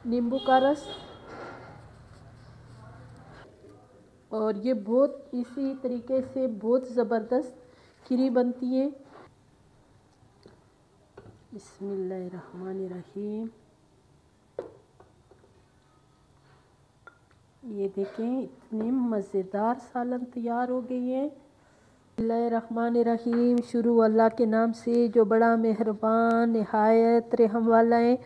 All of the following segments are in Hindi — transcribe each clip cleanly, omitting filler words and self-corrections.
नींबू का रस। और ये बहुत इसी तरीके से बहुत ज़बरदस्त खीरी बनती है। बिस्मिल्लाहिर्रहमानिर्रहीम। ये देखें इतनी मज़ेदार सालन तैयार हो गई है। बिस्मिल्लाहिर्रहमानिर्रहीम। शुरू अल्लाह के नाम से जो बड़ा मेहरबान निहायत रहम वाला है।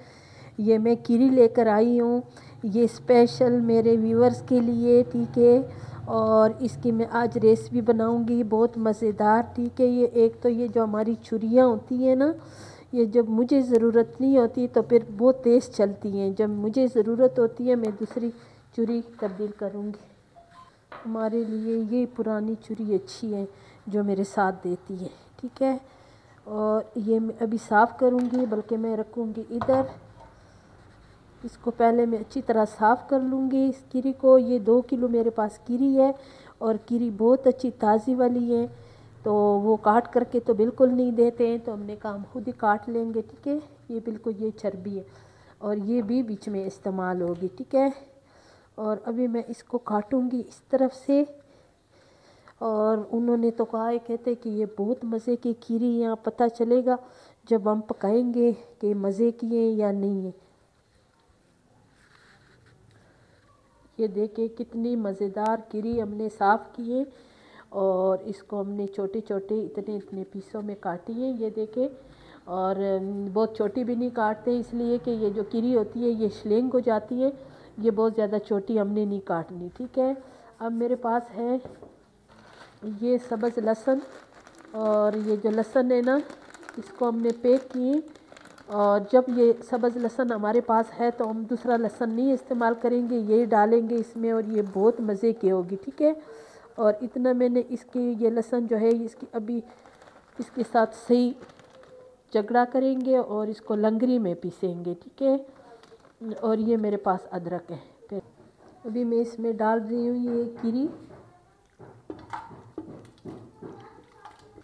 ये मैं खीरी लेकर आई हूँ, ये स्पेशल मेरे व्यूअर्स के लिए, ठीक है। और इसकी मैं आज रेसिपी बनाऊंगी, बहुत मज़ेदार, ठीक है। ये एक तो ये जो हमारी छुरियाँ होती हैं ना, ये जब मुझे ज़रूरत नहीं होती तो फिर बहुत तेज़ चलती हैं, जब मुझे ज़रूरत होती है मैं दूसरी छुरी तब्दील करूँगी। हमारे लिए ये पुरानी छुरी अच्छी है जो मेरे साथ देती है, ठीक है। और ये मैं अभी साफ़ करूँगी, बल्कि मैं रखूँगी इधर। इसको पहले मैं अच्छी तरह साफ़ कर लूँगी इस कीरी को। ये 2 किलो मेरे पास कीरी है और कीरी बहुत अच्छी ताज़ी वाली है, तो वो काट करके तो बिल्कुल नहीं देते हैं, तो हमने काम खुद ही काट लेंगे, ठीक है। ये बिल्कुल ये चर्बी है और ये भी बीच में इस्तेमाल होगी, ठीक है। और अभी मैं इसको काटूँगी इस तरफ से। और उन्होंने तो कहा है, कहते कि ये बहुत मज़े की खीरी, यहाँ पता चलेगा जब हम पकाएंगे कि मज़े की है या नहीं है। ये देखिए कितनी मज़ेदार खीरी हमने साफ़ की है और इसको हमने छोटे छोटे इतने इतने पीसों में काटी है, ये देखें। और बहुत छोटी भी नहीं काटते, इसलिए कि ये जो खीरी होती है ये श्लिंग हो जाती है, ये बहुत ज़्यादा छोटी हमने नहीं काटनी, ठीक है। अब मेरे पास है ये सब्ज़ लहसुन, और ये जो लहसुन है ना इसको हमने पैक किए। और जब ये सब्ज़ लहसुन हमारे पास है तो हम दूसरा लहसुन नहीं इस्तेमाल करेंगे, यही डालेंगे इसमें और ये बहुत मज़े की होगी, ठीक है। और इतना मैंने इसकी ये लहसुन जो है इसकी अभी इसके साथ सही झगड़ा करेंगे और इसको लंगरी में पीसेंगे, ठीक है। और ये मेरे पास अदरक है। फिर अभी मैं इसमें डाल रही हूँ ये खीरी,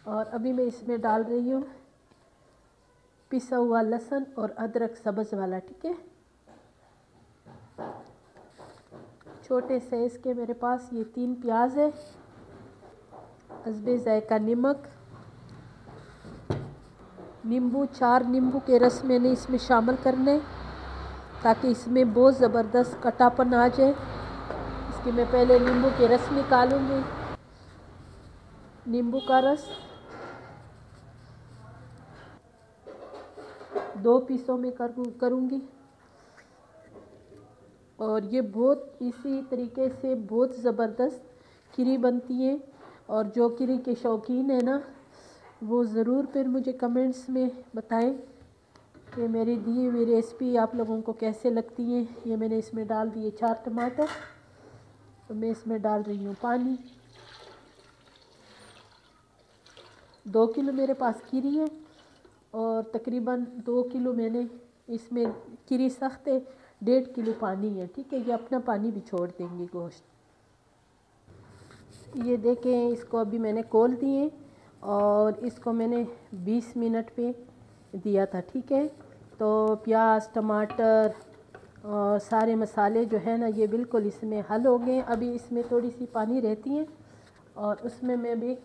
और अभी मैं इसमें डाल रही हूँ पिसा हुआ लहसुन और अदरक सब्ज़ वाला, ठीक है। छोटे साइज़ के मेरे पास ये 3 प्याज है, हस्बे ज़ायका नमक, नींबू 4 नींबू के रस मैंने इसमें शामिल करने ताकि इसमें बहुत ज़बरदस्त खट्टापन आ जाए। इसके मैं पहले नींबू के रस निकालूंगी। नींबू का रस 2 पीसों में करूँगी। और ये बहुत इसी तरीके से बहुत ज़बरदस्त खीरी बनती है। और जो खीरी के शौकीन है ना, वो ज़रूर फिर मुझे कमेंट्स में बताएं कि मेरी दी हुई रेसिपी आप लोगों को कैसे लगती है। ये मैंने इसमें डाल दिए 4 टमाटर। तो मैं इसमें डाल रही हूँ पानी। 2 किलो मेरे पास खीरी है और तकरीबन 2 किलो मैंने इसमें खीरी सख्त है, 1.5 किलो पानी है, ठीक है। ये अपना पानी भी छोड़ देंगे गोश्त। ये देखें इसको अभी मैंने खोल दिए और इसको मैंने 20 मिनट पे दिया था, ठीक है। तो प्याज टमाटर और सारे मसाले जो है ना ये बिल्कुल इसमें हल हो गए। अभी इसमें थोड़ी सी पानी रहती है और उसमें मैं भी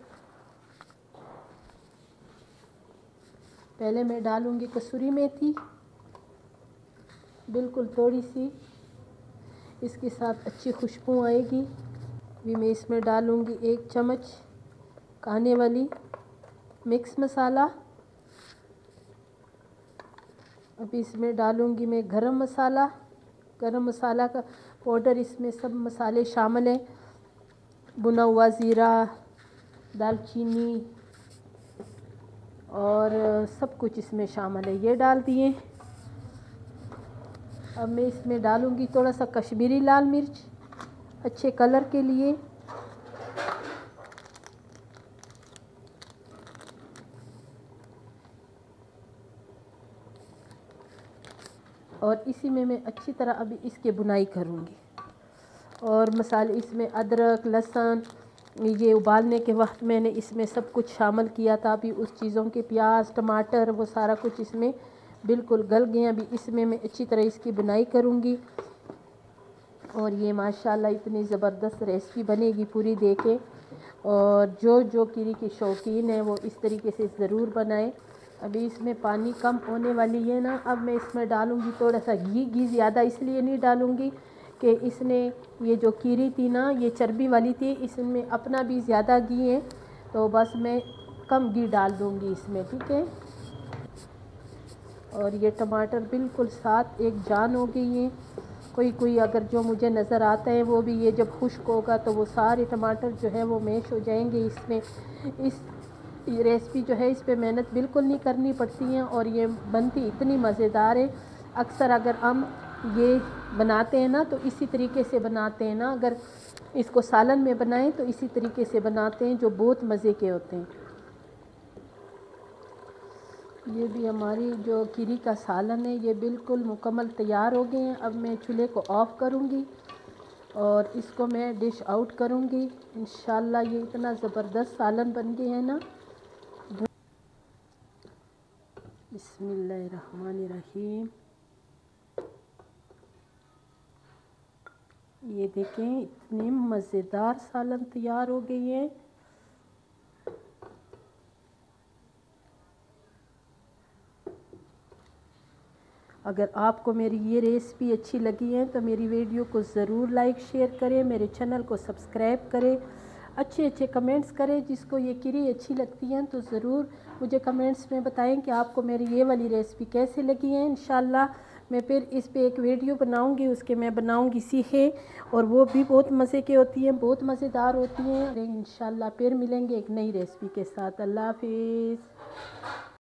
पहले मैं डालूँगी कसूरी मेथी, बिल्कुल थोड़ी सी, इसके साथ अच्छी खुशबू आएगी। अभी मैं इसमें डालूँगी 1 चम्मच खाने वाली मिक्स मसाला। अभी इसमें डालूँगी मैं गरम मसाला। गरम मसाला का पाउडर, इसमें सब मसाले शामिल हैं, भुना हुआ ज़ीरा, दालचीनी और सब कुछ इसमें शामिल है, ये डाल दिए। अब मैं इसमें डालूँगी थोड़ा सा कश्मीरी लाल मिर्च अच्छे कलर के लिए। और इसी में मैं अच्छी तरह अभी इसकी बुनाई करूँगी। और मसाले इसमें अदरक लहसुन, ये उबालने के वक्त मैंने इसमें सब कुछ शामिल किया था, अभी उस चीज़ों के प्याज टमाटर वो सारा कुछ इसमें बिल्कुल गल गए। अभी इसमें मैं अच्छी तरह इसकी बुनाई करूँगी और ये माशाल्लाह इतनी ज़बरदस्त रेसिपी बनेगी पूरी देखे। और जो कीरी के शौकीन है वो इस तरीके से ज़रूर बनाए। अभी इसमें पानी कम होने वाली है ना। अब मैं इसमें डालूँगी थोड़ा सा घी ज़्यादा इसलिए नहीं डालूँगी कि इसने ये जो कीरी थी ना ये चर्बी वाली थी, इसमें अपना भी ज़्यादा घी है, तो बस मैं कम घी डाल दूँगी इसमें, ठीक है। और ये टमाटर बिल्कुल साथ एक जान हो गई है। कोई अगर जो मुझे नज़र आता है वो भी ये जब खुश्क होगा तो वो सारे टमाटर जो है वो मैश हो जाएंगे इसमें। इस रेसिपी जो है इस पे मेहनत बिल्कुल नहीं करनी पड़ती है और ये बनती इतनी मज़ेदार है। अक्सर अगर हम ये बनाते हैं ना तो इसी तरीके से बनाते हैं ना, अगर इसको सालन में बनाएं तो इसी तरीके से बनाते हैं जो बहुत मज़े के होते हैं। ये भी हमारी जो कीरी का सालन है ये बिल्कुल मुकम्मल तैयार हो गए हैं। अब मैं चूल्हे को ऑफ़ करूँगी और इसको मैं डिश आउट करूँगी। इंशाल्लाह ये इतना ज़बरदस्त सालन बन गए हैं ना। बिस्मिल्लाहिर्रहमानिर्रहीम। ये देखें इतनी मज़ेदार सालन तैयार हो गई है। अगर आपको मेरी ये रेसिपी अच्छी लगी है तो मेरी वीडियो को ज़रूर लाइक शेयर करें, मेरे चैनल को सब्सक्राइब करें, अच्छे कमेंट्स करें। जिसको ये कीरी अच्छी लगती हैं तो ज़रूर मुझे कमेंट्स में बताएं कि आपको मेरी ये वाली रेसिपी कैसी लगी है। इंशाल्लाह मैं फिर इस पे एक वीडियो बनाऊंगी, उसके मैं बनाऊंगी सीखे, और वो भी बहुत मज़े की होती हैं, बहुत मज़ेदार होती हैं। इंशाल्लाह फिर मिलेंगे एक नई रेसिपी के साथ। अल्लाह हाफिज़।